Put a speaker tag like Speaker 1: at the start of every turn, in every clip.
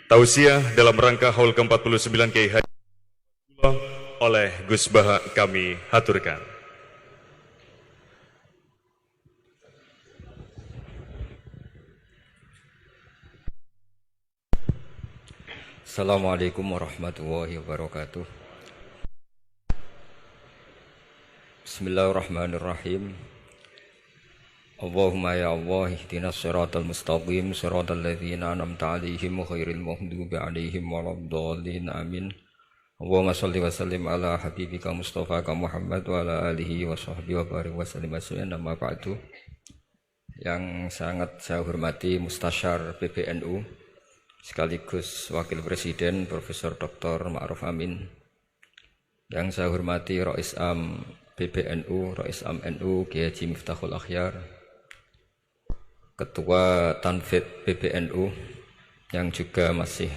Speaker 1: Tausiah dalam rangka Haul ke-49 Kiai Haji oleh Gus Baha kami haturkan.
Speaker 2: Assalamualaikum warahmatullahi wabarakatuh. Bismillahirrahmanirrahim. Allahumma ya Allah ihdinas siratal mustaqim siratal ladzina an'amta 'alaihim ghairil maghdubi 'alaihim waladdallin amin. Allahumma shalli wa sallim ala habibika Mustafa Muhammad wa ala alihi wa sahbihi wa barik wa sallim asliyan amma ba'du. Yang sangat saya hormati Mustasyar PBNU sekaligus Wakil Presiden Profesor Dr. Ma'ruf Amin. Yang saya hormati Rais Am PBNU, Rais Am NU Kiai Haji Miftahul Akhyar, Ketua Tanfid PBNU yang juga masih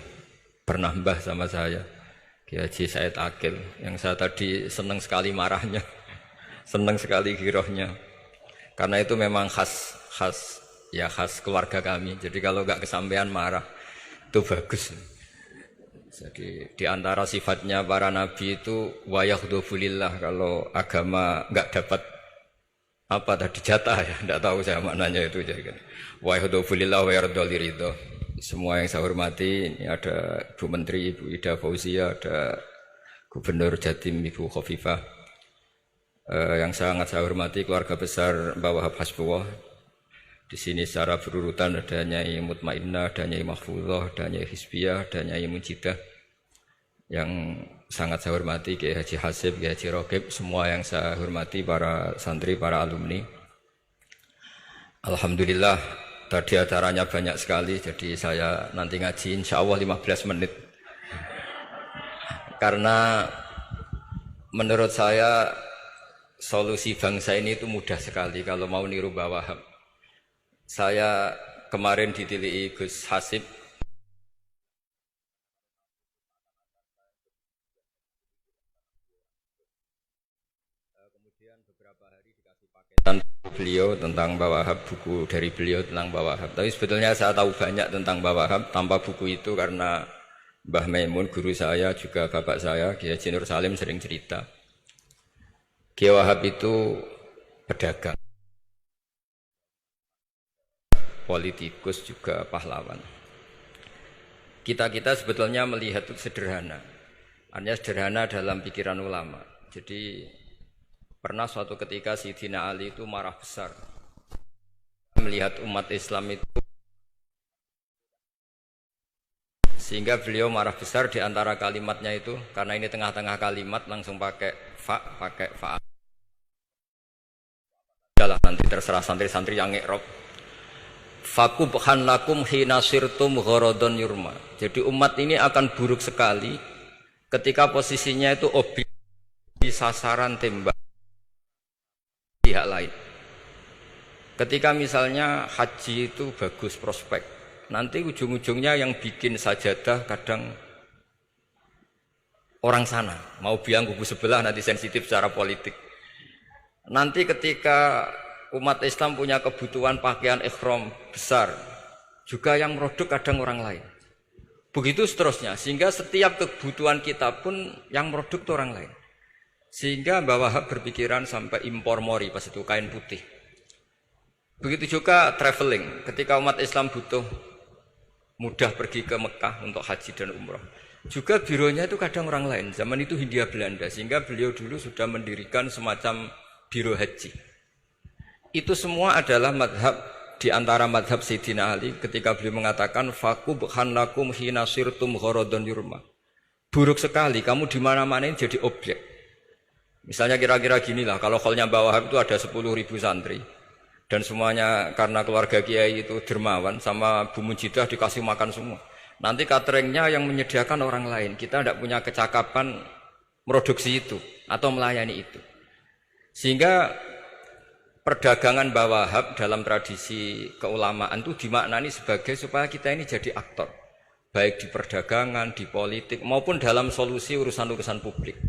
Speaker 2: bernambah sama saya, Kiai Haji Said Akil, yang saya tadi senang sekali marahnya, senang sekali girohnya, karena itu memang khas keluarga kami. Jadi kalau nggak kesampean marah itu bagus. Jadi di antara sifatnya para nabi itu wayakhdufulillah, kalau agama nggak dapat apa tadi jatah ya, tidak tahu saya maknanya itu jadi kan. Wayakhdufulillah wa yardoliridho. Semua yang saya hormati, ini ada Ibu Menteri, Ibu Ida Fauzia, ada Gubernur Jatim Ibu Khofifah. Yang sangat saya hormati keluarga besar Mbak Wahab Hasbullah. Di sini secara berurutan ada Nyai Mutmainnah, ada Nyai Mahfuzah, ada Nyai Hizbiyah, ada Nyai Mujidah. Yang sangat saya hormati Kiai Haji Hasib, Kiai Haji Rogib, semua yang saya hormati para santri, para alumni. Alhamdulillah tadi acaranya banyak sekali, jadi saya nanti ngaji insya Allah 15 menit. Karena menurut saya solusi bangsa ini itu mudah sekali kalau mau niru Mbah Wahab. Saya kemarin ditilihi Gus Hasib, kemudian beberapa hari dikasih paketan beliau tentang Mbah Wahab, buku dari beliau tentang Mbah Wahab. Tapi sebetulnya saya tahu banyak tentang Mbah Wahab tanpa buku itu, karena Mbah Maimun guru saya, juga bapak saya Kiai Haji Nur Salim sering cerita. Kiai Wahab itu pedagang, politikus, juga pahlawan. Kita sebetulnya melihat itu sederhana. Hanya sederhana dalam pikiran ulama. Jadi pernah suatu ketika Sayyidina Ali itu marah besar melihat umat Islam itu, sehingga beliau marah besar. Di antara kalimatnya itu, karena ini tengah-tengah kalimat langsung pakai fa. Adalah nanti terserah santri-santri yang nge'rob. Fakubhan lakum hina sirtum gharadun yurma. Jadi umat ini akan buruk sekali ketika posisinya itu objek di sasaran tembak pihak lain. Ketika misalnya haji itu bagus prospek, nanti ujung-ujungnya yang bikin sajadah kadang orang sana, mau bilang kubu sebelah, nanti sensitif secara politik. Nanti ketika umat Islam punya kebutuhan pakaian ihram besar, juga yang produk kadang orang lain. Begitu seterusnya, sehingga setiap kebutuhan kita pun yang produk itu orang lain. Sehingga Mbah Wahab berpikiran sampai impor mori, pas itu kain putih. Begitu juga traveling, ketika umat Islam butuh mudah pergi ke Mekah untuk haji dan umroh, juga bironya itu kadang orang lain. Zaman itu Hindia Belanda, sehingga beliau dulu sudah mendirikan semacam biro haji. Itu semua adalah madhab, di antara madhab Sayyidina Ali ketika beliau mengatakan fakubhan lakum hina sirtum gharadun yurma. Buruk sekali kamu di mana-mana ini jadi objek. Misalnya kira-kira ginilah, kalau hallnya Mbah Wahab itu ada 10.000 santri dan semuanya karena keluarga kiai itu dermawan, sama Bu Mujidah dikasih makan semua. Nanti cateringnya yang menyediakan orang lain, kita tidak punya kecakapan produksi itu atau melayani itu. Sehingga perdagangan Mbah Wahab dalam tradisi keulamaan itu dimaknani sebagai supaya kita ini jadi aktor, baik di perdagangan, di politik, maupun dalam solusi urusan-urusan publik.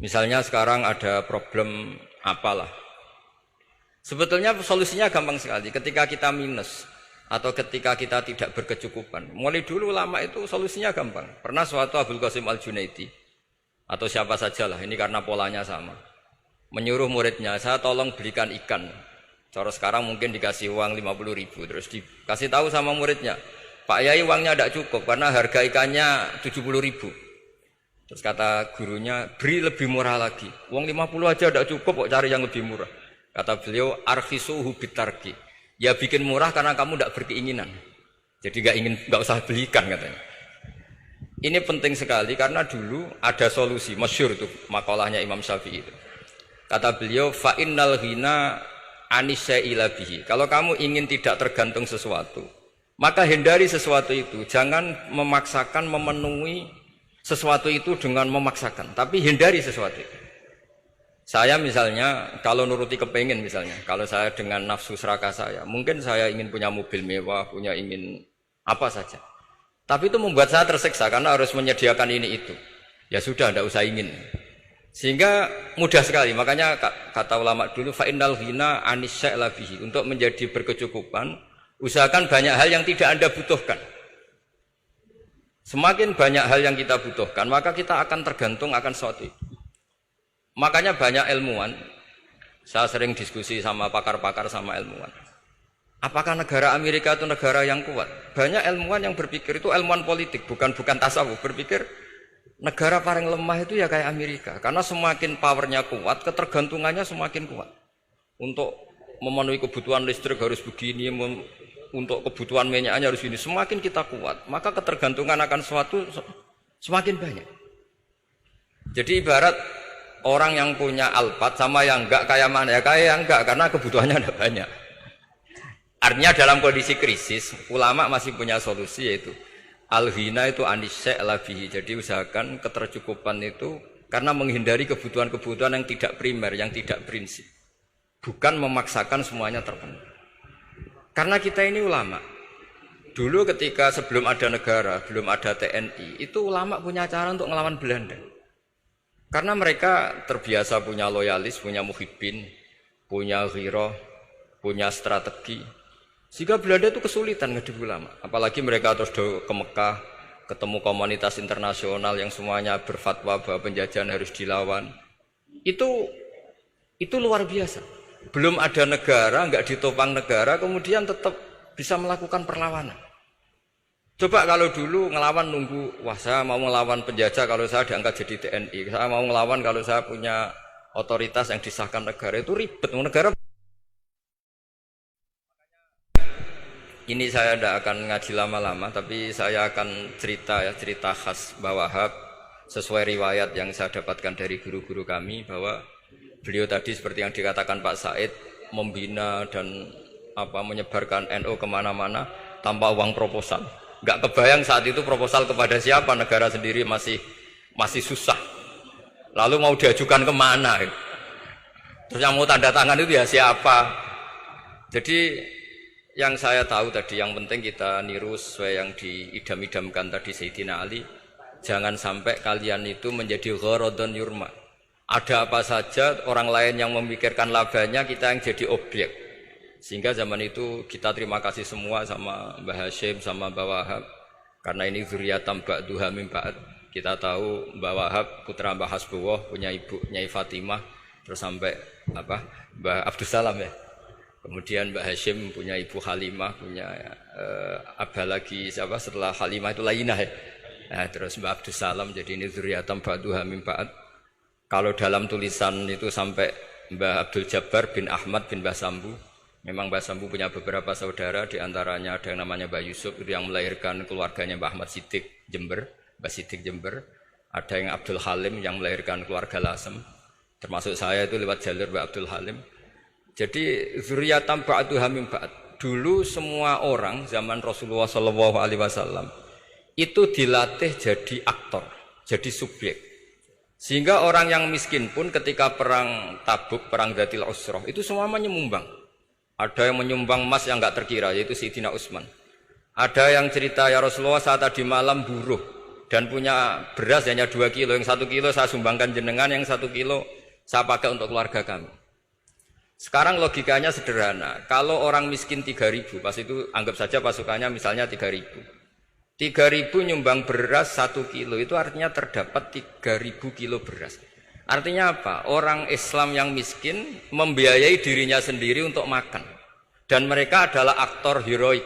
Speaker 2: Misalnya sekarang ada problem apalah, sebetulnya solusinya gampang sekali. Ketika kita minus, atau ketika kita tidak berkecukupan. Mulai dulu ulama itu solusinya gampang. Pernah suatu Abdul Qasim Al-Junaidi atau siapa sajalah, ini karena polanya sama, menyuruh muridnya, saya tolong belikan ikan. Cara sekarang mungkin dikasih uang 50.000, terus dikasih tahu sama muridnya, Pak Yai uangnya tidak cukup karena harga ikannya 70.000. Terus kata gurunya, beri lebih murah lagi. Uang 50 aja tidak cukup, kok cari yang lebih murah. Kata beliau, arkhisuhu bitarki. Ya bikin murah karena kamu tidak berkeinginan. Jadi nggak usah belikan katanya. Ini penting sekali karena dulu ada solusi masyhur tuh makalahnya Imam Syafi'i itu. Kata beliau, fa innal ghina anisya'ila bihi. Kalau kamu ingin tidak tergantung sesuatu, maka hindari sesuatu itu. Jangan memaksakan memenuhi sesuatu itu dengan memaksakan, tapi hindari sesuatu itu. Saya misalnya kalau nuruti kepengin misalnya, kalau saya dengan nafsu serakah saya, mungkin saya ingin punya mobil mewah, ingin apa saja. Tapi itu membuat saya tersiksa karena harus menyediakan ini itu. Ya sudah, tidak usah ingin. Sehingga mudah sekali. Makanya kata ulama dulu, fa innal ghina anisya'la bihi. Untuk menjadi berkecukupan, usahakan banyak hal yang tidak Anda butuhkan. Semakin banyak hal yang kita butuhkan, maka kita akan tergantung akan sesuatu itu. Makanya banyak ilmuwan, saya sering diskusi sama pakar-pakar sama ilmuwan. Apakah negara Amerika itu negara yang kuat? Banyak ilmuwan yang berpikir itu ilmuwan politik, bukan tasawuf. Berpikir negara paling lemah itu ya kayak Amerika. Karena semakin powernya kuat, ketergantungannya semakin kuat. Untuk memenuhi kebutuhan listrik harus begini, untuk kebutuhan minyaknya harus ini. Semakin kita kuat, maka ketergantungan akan sesuatu semakin banyak. Jadi ibarat orang yang punya Alphard sama yang enggak, kayak mana ya? Kayak yang enggak, karena kebutuhannya ada banyak. Artinya dalam kondisi krisis, ulama masih punya solusi, yaitu al-ghina itu anisya'la bihi. Jadi usahakan ketercukupan itu karena menghindari kebutuhan-kebutuhan yang tidak primer, yang tidak prinsip. Bukan memaksakan semuanya terpenuhi. Karena kita ini ulama. Dulu ketika sebelum ada negara, belum ada TNI, itu ulama punya cara untuk melawan Belanda. Karena mereka terbiasa punya loyalis, punya muhibbin, punya ghirah, punya strategi. Sehingga Belanda itu kesulitan ngedep ulama. Apalagi mereka terus ke Mekah, ketemu komunitas internasional yang semuanya berfatwa bahwa penjajahan harus dilawan. Itu luar biasa. Belum ada negara, enggak ditopang negara, kemudian tetap bisa melakukan perlawanan. Coba kalau dulu ngelawan nunggu, wah saya mau ngelawan penjajah kalau saya diangkat jadi TNI, saya mau ngelawan kalau saya punya otoritas yang disahkan negara, itu ribet. Negara ini saya tidak akan ngaji lama-lama, tapi saya akan cerita khas Mbah Wahab sesuai riwayat yang saya dapatkan dari guru-guru kami, bahwa beliau tadi seperti yang dikatakan Pak Said, membina dan menyebarkan NU kemana-mana tanpa uang proposal. Nggak kebayang saat itu proposal kepada siapa, negara sendiri masih susah. Lalu mau diajukan kemana? Terus yang mau tanda tangan itu ya siapa? Jadi yang saya tahu tadi, yang penting kita niru sesuai yang diidam-idamkan tadi Sayyidina Ali. Jangan sampai kalian itu menjadi gharadun yurma. Ada apa saja orang lain yang memikirkan labanya, kita yang jadi objek. Sehingga zaman itu kita terima kasih semua sama Mbah Hashim, sama Mbah Wahab. Karena ini zuriyatam ba'duha min ba'd. Kita tahu Mbah Wahab putra Mbah Hasbullah, punya ibu Nyai Fatimah, terus sampai Mbah Abdus Salam ya. Kemudian Mbah Hashim punya ibu Halimah, punya abah lagi siapa setelah Halimah itu Lainah ya. Nah, terus Mbah Abdus Salam, jadi ini zuriyatam ba'duha min ba'd. Kalau dalam tulisan itu sampai Mbah Abdul Jabbar bin Ahmad bin Mbah Sambu. Memang Mbah Sambu punya beberapa saudara, diantaranya ada yang namanya Mbah Yusuf itu yang melahirkan keluarganya Mbah Ahmad Siddiq Jember, Mbah Siddiq Jember. Ada yang Abdul Halim yang melahirkan keluarga Lasem, termasuk saya itu lewat jalur Mbah Abdul Halim. Jadi zuriyatam ba'duha min ba'd. Dulu semua orang zaman Rasulullah SAW itu dilatih jadi aktor, jadi subjek. Sehingga orang yang miskin pun ketika perang Tabuk, perang Dzatil Usrah, itu semua menyumbang. Ada yang menyumbang emas yang enggak terkira, yaitu Sayyidina Utsman. Ada yang cerita, ya Rasulullah saat tadi malam buruh dan punya beras hanya 2 kilo, yang 1 kilo saya sumbangkan jenengan, yang 1 kilo saya pakai untuk keluarga kami. Sekarang logikanya sederhana. Kalau orang miskin 3.000, pas itu anggap saja pasukannya misalnya 3.000. 3.000 nyumbang beras 1 kilo, itu artinya terdapat 3.000 kilo beras. Artinya apa? Orang Islam yang miskin membiayai dirinya sendiri untuk makan. Dan mereka adalah aktor heroik.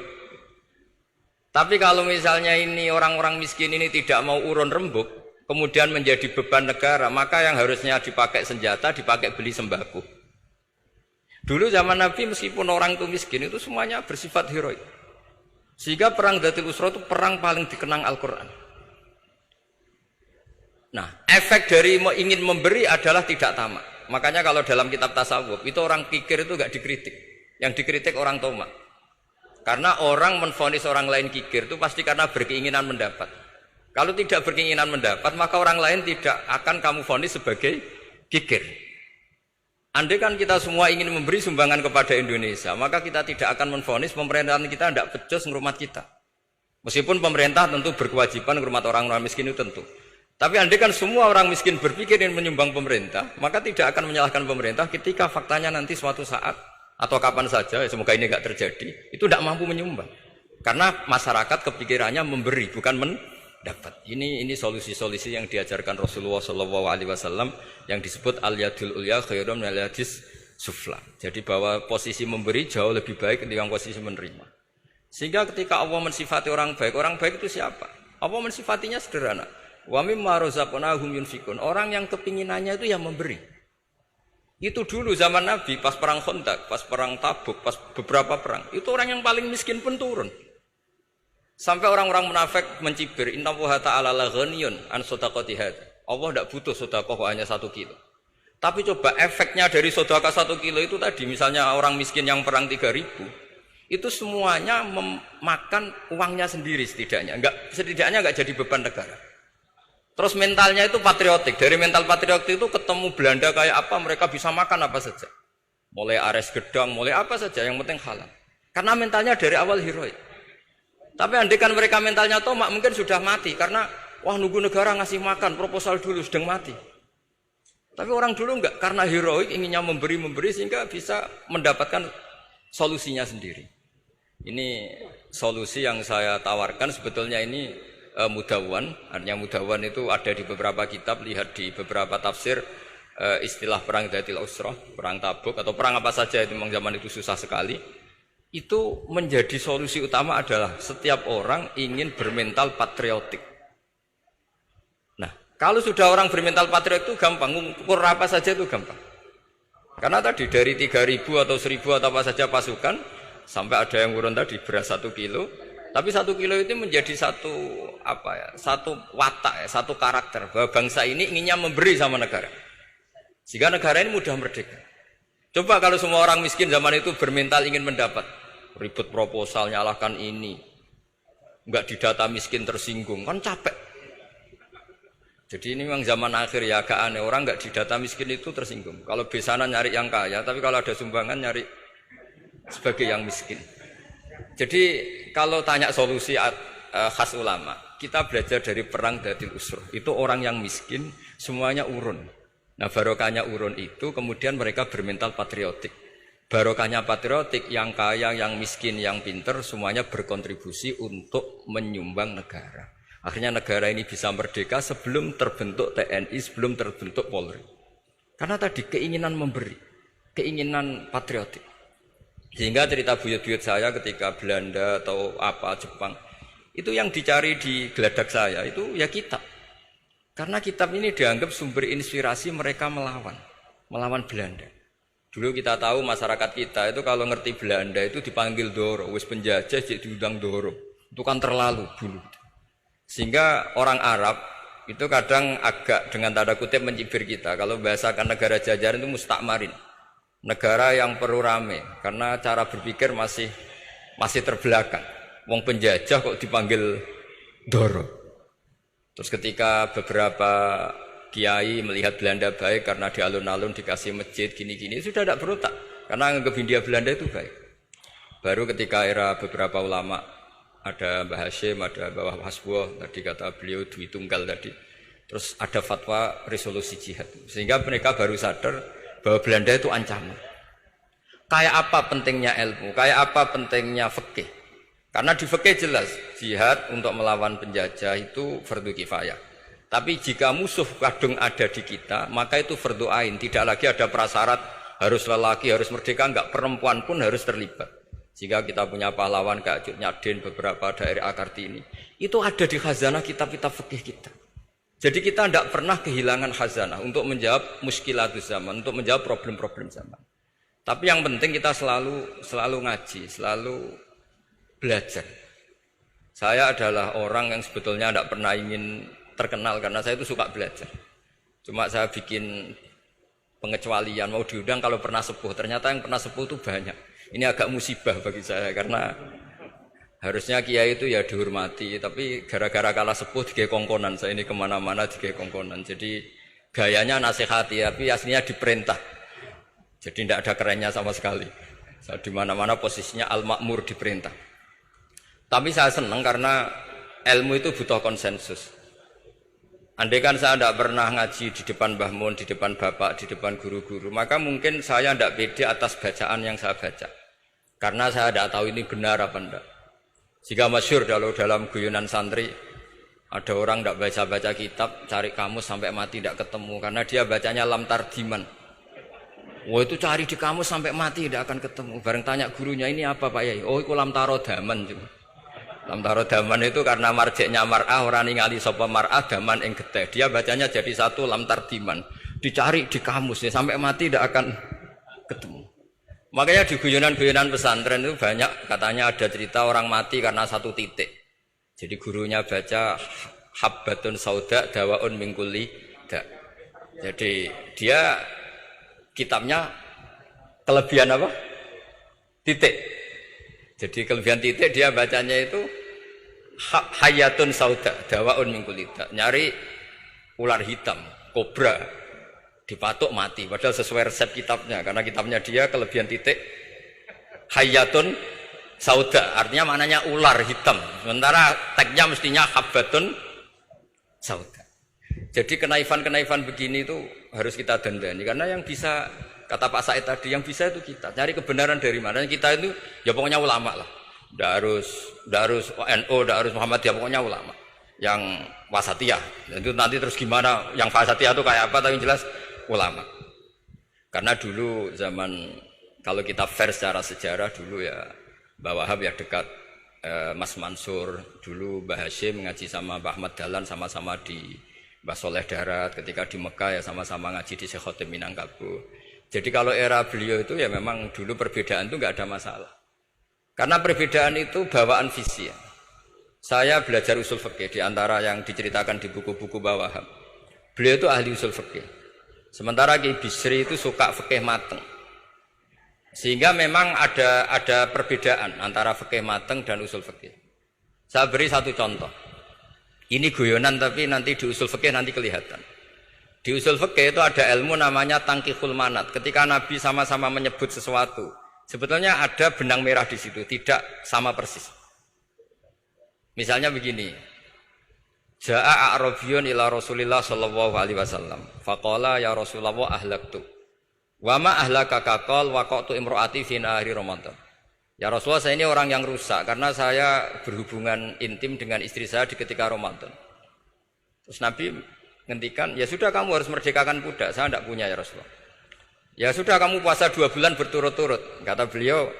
Speaker 2: Tapi kalau misalnya ini orang-orang miskin ini tidak mau urun rembuk, kemudian menjadi beban negara, maka yang harusnya dipakai senjata, dipakai beli sembako. Dulu zaman Nabi meskipun orang itu miskin, itu semuanya bersifat heroik. Sehingga perang Dhatul Usra itu perang paling dikenang Al-Quran. Nah, efek dari ingin memberi adalah tidak tamak. Makanya kalau dalam kitab tasawuf, itu orang kikir itu gak dikritik. Yang dikritik orang tomak. Karena orang menvonis orang lain kikir itu pasti karena berkeinginan mendapat. Kalau tidak berkeinginan mendapat, maka orang lain tidak akan kamu vonis sebagai kikir. Andai kan kita semua ingin memberi sumbangan kepada Indonesia, maka kita tidak akan menvonis pemerintahan kita tidak becus ngurmat kita. Meskipun pemerintah tentu berkewajiban ngurmat orang-orang miskin itu tentu. Tapi andai kan semua orang miskin berpikir ingin menyumbang pemerintah, maka tidak akan menyalahkan pemerintah ketika faktanya nanti suatu saat atau kapan saja, semoga ini tidak terjadi, itu tidak mampu menyumbang. Karena masyarakat kepikirannya memberi, bukan mendapat. Ini solusi-solusi yang diajarkan Rasulullah SAW yang disebut al-yadul ulya khairun minal yadis sufla. Jadi bahwa posisi memberi jauh lebih baik ketimbang posisi menerima. Sehingga ketika Allah mensifati orang baik itu siapa? Allah mensifatinya sederhana. Wa mimma razaqnahum yunfikun. Orang yang kepinginannya itu yang memberi. Itu dulu zaman Nabi pas perang Khandaq, pas perang Tabuk, pas beberapa perang. Itu orang yang paling miskin pun turun. Sampai orang-orang munafik mencibir, innallaha ta'ala la ghaniyun an shadaqati hadza. Allah tidak butuh sedekah hanya 1 kilo. Tapi coba efeknya dari sedekah 1 kilo itu tadi, misalnya orang miskin yang perang 3.000, itu semuanya memakan uangnya sendiri setidaknya enggak jadi beban negara. Terus mentalnya itu patriotik. Dari mental patriotik itu ketemu Belanda kayak apa, mereka bisa makan apa saja. Mulai ares gedang, mulai apa saja, yang penting halal. Karena mentalnya dari awal heroik. Tapi andai kan mereka mentalnya tomak, mungkin sudah mati. Karena, wah nunggu negara ngasih makan, proposal dulu, sedang mati. Tapi orang dulu enggak, karena heroik, inginnya memberi sehingga bisa mendapatkan solusinya sendiri. Ini solusi yang saya tawarkan sebetulnya ini Mudawwan, artinya Mudawwan itu ada di beberapa kitab, lihat di beberapa tafsir istilah perang Dhatul Usra, perang Tabuk atau perang apa saja itu memang zaman itu susah sekali. Itu menjadi solusi utama adalah setiap orang ingin bermental patriotik. Nah, kalau sudah orang bermental patriotik itu gampang, ukur apa saja itu gampang. Karena tadi dari 3.000 atau 1.000 atau apa saja pasukan, sampai ada yang urun tadi beras 1 kilo. Tapi 1 kilo itu menjadi satu watak, satu karakter bahwa bangsa ini inginnya memberi sama negara. Sehingga negara ini mudah merdeka. Coba kalau semua orang miskin zaman itu bermental ingin mendapat, ribut proposal, nyalahkan ini, enggak didata miskin tersinggung, kan capek. Jadi ini memang zaman akhir ya agak aneh, orang enggak didata miskin itu tersinggung. Kalau besanan nyari yang kaya, tapi kalau ada sumbangan nyari sebagai yang miskin. Jadi kalau tanya solusi khas ulama, kita belajar dari perang Dhatul Usra. Itu orang yang miskin semuanya urun. Nah barokahnya urun itu kemudian mereka bermental patriotik. Barokahnya patriotik, yang kaya, yang miskin, yang pinter semuanya berkontribusi untuk menyumbang negara. Akhirnya negara ini bisa merdeka sebelum terbentuk TNI, sebelum terbentuk Polri. Karena tadi keinginan memberi, keinginan patriotik. Sehingga cerita buyut-buyut saya ketika Belanda atau apa Jepang, itu yang dicari di geladak saya itu ya kitab. Karena kitab ini dianggap sumber inspirasi mereka melawan Belanda. Dulu kita tahu masyarakat kita itu kalau ngerti Belanda itu dipanggil Doro, wis penjajah jadi diundang Doro. Itu kan terlalu dulu. Sehingga orang Arab itu kadang agak dengan tanda kutip mencibir kita. Kalau bahasakan negara jajahan itu mustakmarin. Negara yang perlu rame karena cara berpikir masih terbelakang. Wong penjajah kok dipanggil Doro. Terus ketika beberapa kiai melihat Belanda baik karena di alun-alun dikasih masjid gini-gini, sudah tidak berotak karena anggap Hindia Belanda itu baik. Baru ketika era beberapa ulama, ada Mbah Hashim, ada Mbah Hasbuh, tadi kata beliau Dwi Tunggal tadi. Terus ada fatwa resolusi jihad. Sehingga mereka baru sadar bahwa Belanda itu ancaman. Kayak apa pentingnya ilmu, kayak apa pentingnya fikih. Karena di fikih jelas, jihad untuk melawan penjajah itu fardu kifayah. Tapi jika musuh kadung ada di kita, maka itu fardu ain. Tidak lagi ada prasyarat harus lelaki, harus merdeka, enggak, perempuan pun harus terlibat. Jika kita punya pahlawan kayak Cut Nyadin, beberapa daerah Kartini, itu ada di khazanah kitab-kitab fikih kita. Jadi kita tidak pernah kehilangan khazanah untuk menjawab muskilatus zaman, untuk menjawab problem-problem zaman. Tapi yang penting kita selalu ngaji, selalu belajar. Saya adalah orang yang sebetulnya tidak pernah ingin terkenal karena saya itu suka belajar. Cuma saya bikin pengecualian, mau diundang kalau pernah sepuh. Ternyata yang pernah sepuh itu banyak. Ini agak musibah bagi saya karena harusnya kiai itu ya dihormati. Tapi gara-gara kalah sepuh digawe kongkonan. Saya ini kemana-mana digawe kongkonan. Jadi gayanya nasihati, tapi aslinya diperintah. Jadi tidak ada kerennya sama sekali. Saya di mana-mana posisinya al-makmur, diperintah. Tapi saya senang karena ilmu itu butuh konsensus. Andai kan saya tidak pernah ngaji di depan Mbah Mun, di depan bapak, di depan guru-guru, maka mungkin saya tidak pede atas bacaan yang saya baca. Karena saya tidak tahu ini benar apa tidak. Jika masyhur dalam guyonan santri, ada orang tidak baca-baca kitab, cari kamus sampai mati tidak ketemu. Karena dia bacanya lam tardiman. Wah itu cari di kamus sampai mati tidak akan ketemu. Bareng tanya gurunya, ini apa Pak Yai? Oh itu lam tarodaman. Lam tarodaman itu karena marjeknya mar'ah, orang ningali sapa mar'ah daman ing getih. Dia bacanya jadi satu lam tardiman. Dicari di kamus ya, sampai mati tidak akan ketemu. Makanya di guyonan-guyonan pesantren itu banyak katanya ada cerita orang mati karena satu titik. Jadi gurunya baca habbatun sauda dawaun min kulli da. Jadi dia kitabnya kelebihan apa? Titik. Jadi kelebihan titik dia bacanya itu hayatun sauda dawaun min kulli da. Nyari ular hitam, kobra, dipatuk mati. Padahal sesuai resep kitabnya. Karena kitabnya dia kelebihan titik hayatun sauda. Artinya maknanya ular hitam. Sementara tagnya mestinya habbatun sauda. Jadi kenaifan-kenaifan begini itu harus kita dandani. Karena yang bisa, kata Pak Said tadi, yang bisa itu kita. Cari kebenaran dari mana. Kita itu ya pokoknya ulama lah. Tidak harus NU, tidak harus Muhammadiyah, pokoknya ulama. Yang wasatiyah. Itu nanti terus gimana, yang wasatiyah itu kayak apa, tapi yang jelas ulama. Karena dulu zaman, kalau kita fair secara sejarah dulu ya, Mbah Wahab ya dekat Mas Mansur. Dulu Mbah Hashim ngaji sama Mbah Ahmad Dahlan, sama-sama di Mbah Soleh Darat. Ketika di Mekah ya sama-sama ngaji di Syekh Khotim Minangkabau. Jadi kalau era beliau itu ya memang dulu perbedaan itu nggak ada masalah. Karena perbedaan itu bawaan visi ya. Saya belajar usul fikih di antara yang diceritakan di buku-buku Mbah Wahab. Beliau itu ahli usul fikih. Sementara Ki Bisri itu suka fikih mateng. Sehingga memang ada perbedaan antara fikih mateng dan usul fikih. Saya beri satu contoh. Ini guyonan tapi nanti di usul fikih nanti kelihatan. Di usul fikih itu ada ilmu namanya tangkihul manat. Ketika Nabi sama-sama menyebut sesuatu, sebetulnya ada benang merah di situ, tidak sama persis. Misalnya begini. Ja'a a'rabiyun ila Rasulillah sallallahu alaihi wasallam. Faqala ya Rasulullah ahlaktu. Wa ma ahlakaka qal waqatu imraati fi nahari Ramadan. Ya Rasulullah, saya ini orang yang rusak karena saya berhubungan intim dengan istri saya di ketika Ramadan. Terus Nabi ngendikan, ya sudah kamu harus merdekakan budak, saya tidak punya ya Rasulullah. Ya sudah kamu puasa 2 bulan berturut-turut. Kata beliau,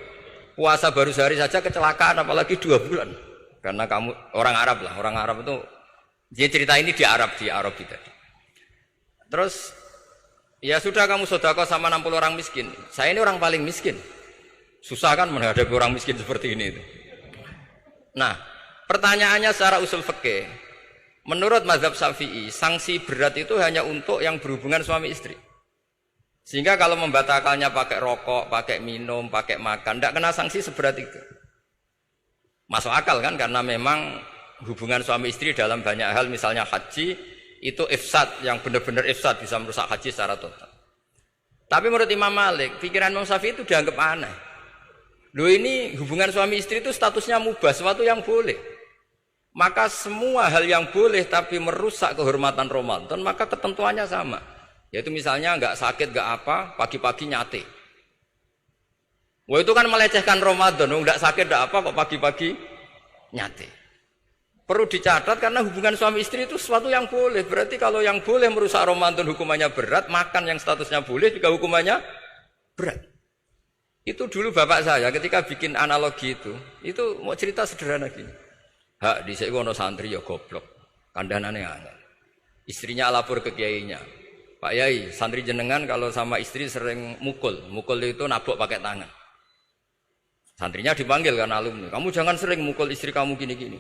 Speaker 2: puasa baru sehari saja kecelakaan apalagi 2 bulan. Karena kamu orang Arab lah, orang Arab itu, dia cerita ini di Arab kita. Terus, ya sudah kamu sedekah sama 60 orang miskin. Saya ini orang paling miskin. Susah kan menghadapi orang miskin seperti ini itu. Nah, pertanyaannya secara usul fikih, menurut mazhab Syafi'i, sanksi berat itu hanya untuk yang berhubungan suami istri. Sehingga kalau membatalkannya pakai rokok, pakai minum, pakai makan, tidak kena sanksi seberat itu. Masuk akal kan, karena memang hubungan suami istri dalam banyak hal, misalnya haji, itu ifsad, yang benar-benar ifsad, bisa merusak haji secara total. Tapi menurut Imam Malik, pikiran Imam Syafi'i itu dianggap aneh. Loh ini hubungan suami istri itu statusnya mubah, sesuatu yang boleh. Maka semua hal yang boleh tapi merusak kehormatan Ramadan, maka ketentuannya sama. Yaitu misalnya nggak sakit, nggak apa, pagi-pagi nyate. Wah itu kan melecehkan Ramadan, nggak sakit, nggak apa kok pagi-pagi nyate. Perlu dicatat karena hubungan suami istri itu sesuatu yang boleh. Berarti kalau yang boleh merusak Ramadan hukumannya berat, makan yang statusnya boleh juga hukumannya berat. Itu dulu bapak saya ketika bikin analogi itu mau cerita sederhana gini. Hak dhisik ono santri ya goblok. Kandhanane angel. Istrinya lapor ke kiainya. Pak Yai, santri jenengan kalau sama istri sering mukul. Mukul itu nabok pakai tangan. Santrinya dipanggil kan alumni. Kamu jangan sering mukul istri kamu gini-gini.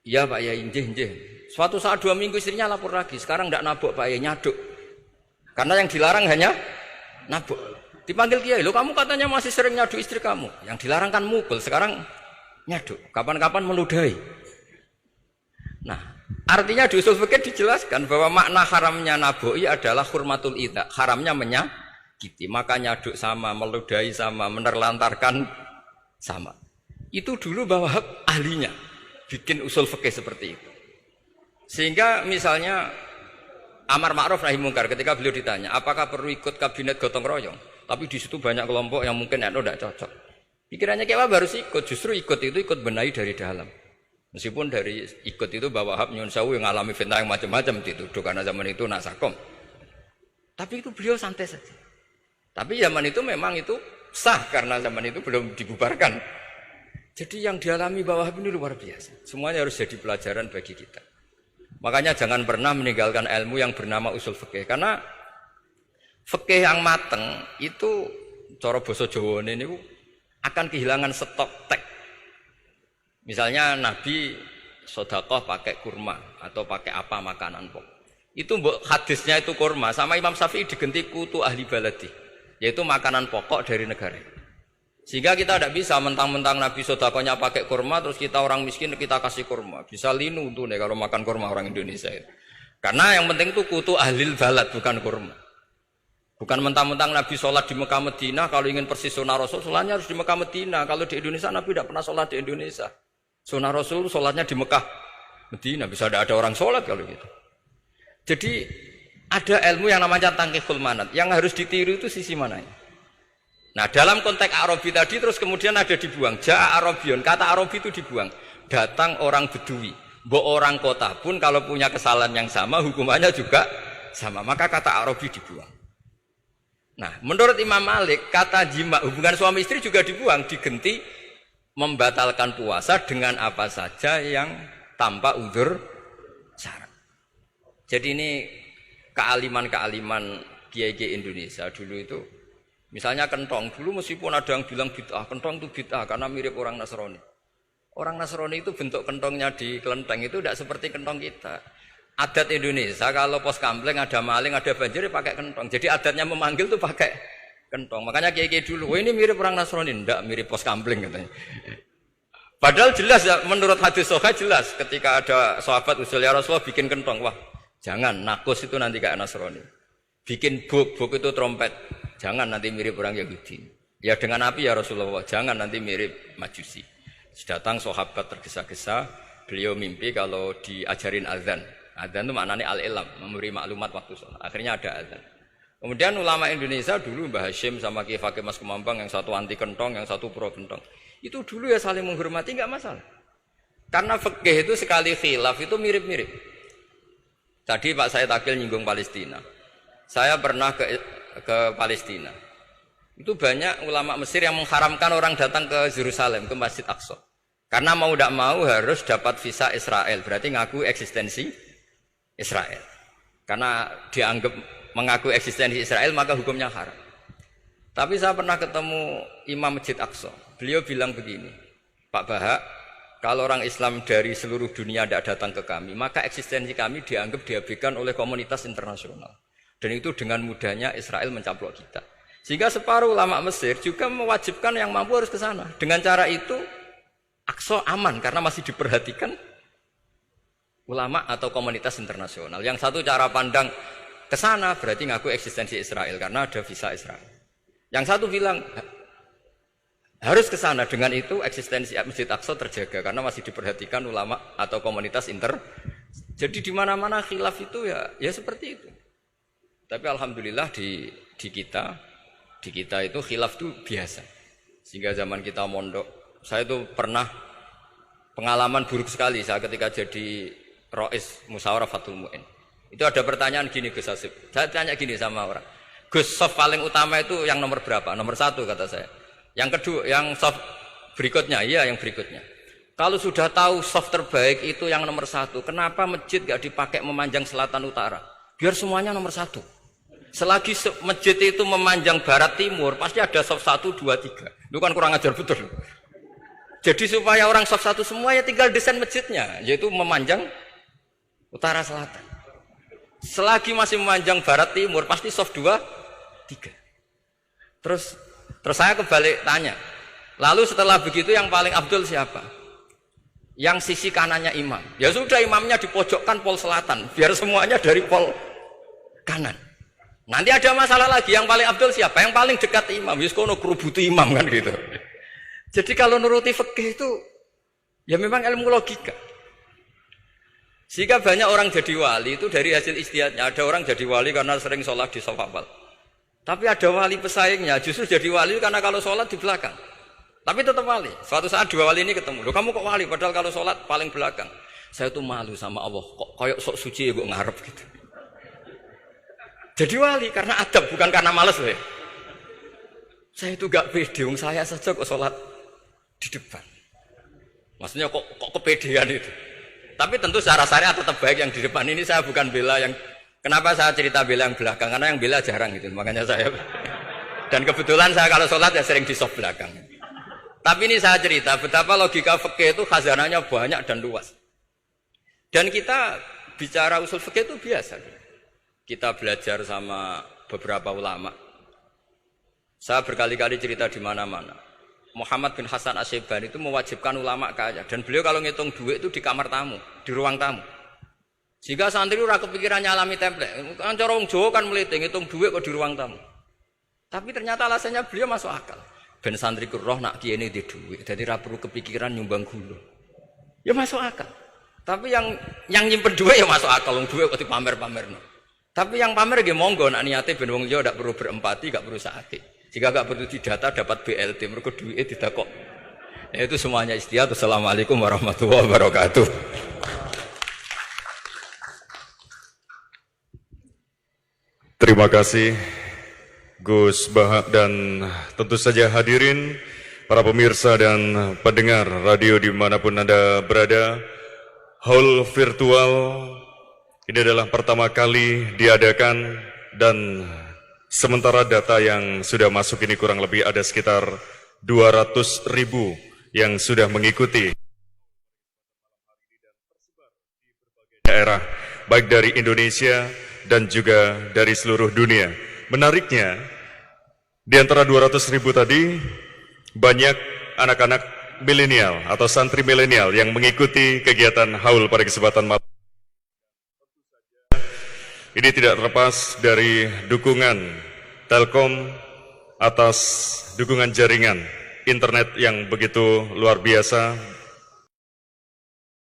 Speaker 2: Iya Pak Yai, njeh. Suatu saat 2 minggu istrinya lapor lagi. Sekarang tidak nabok Pak Yai, nyaduk. Karena yang dilarang hanya nabok. Dipanggil Kiai, lo kamu katanya masih sering nyaduk istri kamu. Yang dilarang kan mukul, sekarang nyaduk. Kapan-kapan meludahi. Nah, artinya di usul fikih dijelaskan bahwa makna haramnya naboi adalah hurmatul idza. Haramnya menyakiti. Maka nyaduk sama, meludahi sama, menerlantarkan sama. Itu dulu bahwa ahlinya bikin usul fikih seperti itu. Sehingga misalnya amar ma'ruf nahi mungkar ketika beliau ditanya, apakah perlu ikut kabinet gotong royong? Tapi di situ banyak kelompok yang mungkin tidak cocok. Pikirannya kayak apa harus ikut, justru ikut itu ikut benahi dari dalam. Meskipun dari ikut itu bahwa Wahab nyun sewu yang ngalami fitnah yang macam-macam dituduh karena zaman itu nasakom. Tapi itu beliau santai saja. Tapi zaman itu memang itu sah karena zaman itu belum dibubarkan. Jadi yang dialami Mbah Wahab ini luar biasa. Semuanya harus jadi pelajaran bagi kita. Makanya jangan pernah meninggalkan ilmu yang bernama usul fikih. Karena fikih yang mateng itu cara basa Jawa ini akan kehilangan stok teks. Misalnya Nabi sedekah pakai kurma atau pakai apa makanan pokok. Itu hadisnya itu kurma sama Imam Syafi'i digenti kutu ahli baladi, yaitu makanan pokok dari negara. Sehingga kita tidak bisa mentang-mentang Nabi sedekahnya pakai kurma terus kita orang miskin kita kasih kurma. Bisa linu tuh nih kalau makan kurma orang Indonesia itu. Karena yang penting itu kutu ahli balad bukan kurma. Bukan mentang-mentang Nabi sholat di Mekah Medina kalau ingin persis sunnah Rasul sholatnya harus di Mekah Medina. Kalau di Indonesia Nabi tidak pernah sholat di Indonesia. Sunnah Rasul sholatnya di Mekah Medina. Bisa ada orang sholat kalau gitu. Jadi ada ilmu yang namanya tangkihul manat. Yang harus ditiru itu sisi mananya. Nah dalam konteks Arabi tadi terus kemudian ada dibuang. Ja'a Arabion, kata Arabi itu dibuang. Datang orang Bedui. Mbok orang kota pun kalau punya kesalahan yang sama hukumannya juga sama. Maka kata Arabi dibuang. Nah menurut Imam Malik kata jima hubungan suami istri juga dibuang. Digenti membatalkan puasa dengan apa saja yang tanpa udzur syarat. Jadi ini kealiman-kealiman kiai-kiai Indonesia dulu itu. Misalnya kentong, dulu meskipun ada yang bilang bid'ah, kentong itu bid'ah karena mirip orang Nasrani. Orang Nasrani itu bentuk kentongnya di kelenteng itu tidak seperti kentong kita. Adat Indonesia kalau pos kampleng ada maling, ada banjir pakai kentong. Jadi adatnya memanggil tuh pakai kentong. Makanya kiai-kiai dulu, ini mirip orang Nasrani, enggak mirip pos kampleng katanya. Padahal jelas ya, menurut hadis sahih jelas ketika ada sahabat usul ya Rasulullah bikin kentong, wah jangan nakus itu nanti kayak Nasrani. Bikin buk itu trompet. Jangan nanti mirip orang Yahudi. Ya dengan api ya Rasulullah. Jangan nanti mirip Majusi. Datang sahabat tergesa-gesa. Beliau mimpi kalau diajarin azan. Azan itu maknanya al-ilam. Memberi maklumat waktu sholat. Akhirnya ada azan. Kemudian ulama Indonesia dulu Mbah Hashim sama Kiai Fakih Mas Kemambang. Yang satu anti kentong, yang satu pro kentong. Itu dulu ya saling menghormati nggak masalah. Karena fikih itu sekali khilaf itu mirip-mirip. Tadi Pak Said Akil nyinggung Palestina. Saya pernah ke Palestina. Itu banyak ulama Mesir yang mengharamkan orang datang ke Yerusalem, ke Masjid Aqsa. Karena mau tidak mau harus dapat visa Israel, berarti ngaku eksistensi Israel. Karena dianggap mengaku eksistensi Israel maka hukumnya haram. Tapi saya pernah ketemu Imam Masjid Aqsa. Beliau bilang begini, Pak Bahak, kalau orang Islam dari seluruh dunia tidak datang ke kami, maka eksistensi kami dianggap diabaikan oleh komunitas internasional. Dan itu dengan mudahnya Israel mencaplok kita. Sehingga separuh ulama Mesir juga mewajibkan yang mampu harus ke sana. Dengan cara itu Aqsa aman karena masih diperhatikan ulama atau komunitas internasional. Yang satu cara pandang ke sana berarti ngaku eksistensi Israel karena ada visa Israel. Yang satu bilang harus ke sana, dengan itu eksistensi Masjid Aqsa terjaga karena masih diperhatikan ulama atau komunitas Jadi di mana-mana khilaf itu ya seperti itu. Tapi alhamdulillah di kita itu khilaf itu biasa. Sehingga zaman kita mondok, saya itu pernah pengalaman buruk sekali saya ketika jadi Rois Musyawarah Fathul Mu'in. Itu ada pertanyaan gini Gus Hasib. Saya tanya gini sama orang. Gus, soft paling utama itu yang nomor berapa? Nomor 1 kata saya. Yang kedua, yang soft berikutnya, iya yang berikutnya. Kalau sudah tahu soft terbaik itu yang nomor 1, kenapa masjid gak dipakai memanjang selatan utara? Biar semuanya nomor 1. Selagi masjid itu memanjang barat timur, pasti ada soft 1, 2, 3. Itu kan kurang ajar betul. Jadi supaya orang soft 1 semua ya tinggal desain masjidnya, yaitu memanjang utara selatan. Selagi masih memanjang barat timur, pasti soft 2, 3. Terus saya kebalik tanya. Lalu setelah begitu yang paling abdul siapa? Yang sisi kanannya imam. Ya sudah imamnya dipojokkan pol selatan, biar semuanya dari pol kanan. Nanti ada masalah lagi, yang paling abdul siapa? Yang paling dekat imam. Yus kono kerubutu imam kan gitu. Jadi kalau nuruti fikih itu ya memang ilmu logika. Sehingga banyak orang jadi wali itu dari hasil ijtihadnya. Ada orang jadi wali karena sering sholat di shaf awal. Tapi ada wali pesaingnya justru jadi wali karena kalau sholat di belakang. Tapi tetap wali. Suatu saat dua wali ini ketemu. Loh kamu kok wali? Padahal kalau sholat paling belakang. Saya tuh malu sama Allah. Kok kayak sok suci ya gue ngarep gitu. Jadi wali karena adab bukan karena males loh ya. Saya itu gak pede, saya saja kok sholat di depan. Maksudnya kok kepedean itu. Tapi tentu secara syariat tetap baik yang di depan. Ini saya bukan bela yang. Kenapa saya cerita bela yang belakang? Karena yang bela jarang gitu. Makanya saya. Dan kebetulan saya kalau sholat ya sering di soft belakang. Tapi ini saya cerita betapa logika fikih itu khazanahnya banyak dan luas. Dan kita bicara usul fikih itu biasa. Kita belajar sama beberapa ulama. Saya berkali-kali cerita di mana-mana. Muhammad bin Hasan Asy-Syaibani itu mewajibkan ulama kaya. Dan beliau kalau ngitung duit itu di kamar tamu, di ruang tamu. Sehingga santri ora kepikiran nyalami template. Kan cara wong Jawa kan meliting ngitung duit kok di ruang tamu. Tapi ternyata alasannya beliau masuk akal. Ben santri ku roh nak kiyene di duit. Jadi ora perlu kepikiran nyumbang gula. Ya masuk akal. Tapi yang nyimpen duit ya masuk akal. Wong duit kok dipamer-pamerno. Tapi yang pamer nggih monggo nak niate ben wong liya ndak perlu berempati, gak perlu sakit. Jika gak perlu didata dapat BLT mergo duwike didakok. Ya itu semuanya istihad. Assalamualaikum warahmatullahi wabarakatuh.
Speaker 1: Terima kasih Gus Baha dan tentu saja hadirin para pemirsa dan pendengar radio dimanapun Anda berada. Haul virtual ini adalah pertama kali diadakan dan sementara data yang sudah masuk ini kurang lebih ada sekitar 200.000 yang sudah mengikuti daerah baik dari Indonesia dan juga dari seluruh dunia. Menariknya di antara 200.000 tadi banyak anak-anak milenial atau santri milenial yang mengikuti kegiatan haul pada kesempatan malam. Ini tidak terlepas dari dukungan Telkom atas dukungan jaringan internet yang begitu luar biasa